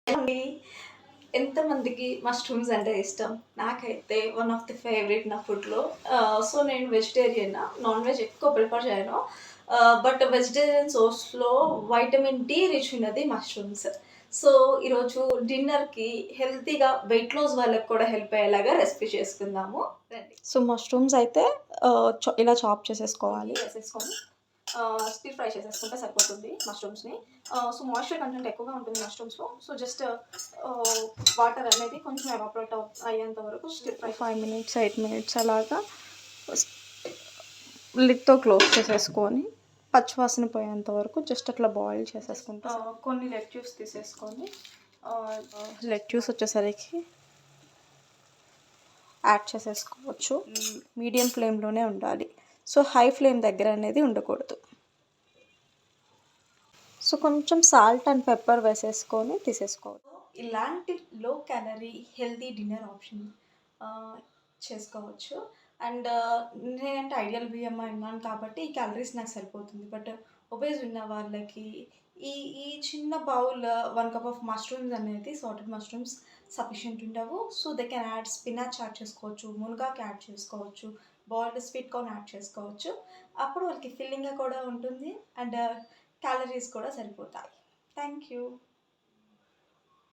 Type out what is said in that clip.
అండి. ఎంతమందికి మష్రూమ్స్ అంటే ఇష్టం? నాకైతే వన్ ఆఫ్ ది ఫేవరెట్ నా ఫుడ్‌లో. సో, నేను వెజిటేరియన్. నాన్ వెజ్ ఎక్కువ ప్రిఫర్ చేయను. బట్ వెజిటేరియన్ సోర్స్‌లో వైటమిన్ డి రిచ్ ఉన్నది మష్రూమ్స్. సో, ఈరోజు డిన్నర్‌కి హెల్తీగా వెయిట్ లాస్ వాళ్ళకి కూడా హెల్ప్ అయ్యేలాగా రెసిపీ చేసుకుందాము. రండి. సో, మష్రూమ్స్ అయితే ఇలా చాప్ చేసేసుకోవాలి. వేసేసుకొని స్టిర్ ఫ్రై చేసేసుకుంటే సరిపోతుంది మష్రూమ్స్‌ని. సో, మాయిశ్చర్ కంటెంట్ ఎక్కువగా ఉంటుంది మష్రూమ్స్‌లో. సో, జస్ట్ వాటర్ అనేది కొంచెం ఎవాపరేట్ అయ్యేంత వరకు స్టిర్ ఫ్రై 5 మినిట్స్, 8 మినిట్స్ అలాగా లిడ్‌తో క్లోజ్ చేసేసుకొని పచ్చివాసన పోయేంత వరకు జస్ట్ అట్లా బాయిల్ చేసేసుకుంటే కొన్ని లెట్యూస్ తీసేసుకొని లెట్యూస్ వచ్చేసరికి యాడ్ చేసేసుకోవచ్చు. మీడియం ఫ్లేమ్‌లోనే ఉండాలి. సో, హై ఫ్లేమ్ దగ్గర అనేది ఉండకూడదు. సో, కొంచెం సాల్ట్ అండ్ పెప్పర్ వేసేసుకొని తీసేసుకోవాలి. ఇలాంటి low calorie healthy dinner option చేసుకోవచ్చు. అండ్ నేనంటే ఐడియల్ బిఎంఐ ఉన్నాను కాబట్టి ఈ క్యాలరీస్ నాకు సరిపోతుంది. బట్ ఒబేస్ ఉన్న వాళ్ళకి ఈ ఈ చిన్న బౌల్ 1 కప్ ఆఫ్ మష్రూమ్స్ అనేది సాటెడ్ మష్రూమ్స్ సఫిషియంట్ ఉండవు. So, they can add spinach add చేసుకోవచ్చు, మునగాకు యాడ్ చేసుకోవచ్చు, బాయిల్డ్ స్వీట్ కార్న్ యాడ్ చేసుకోవచ్చు. అప్పుడు వాళ్ళకి ఫిల్లింగ్‌గా కూడా ఉంటుంది. అండ్ క్యాలరీస్ కూడా సరిపోతాయి. Thank you.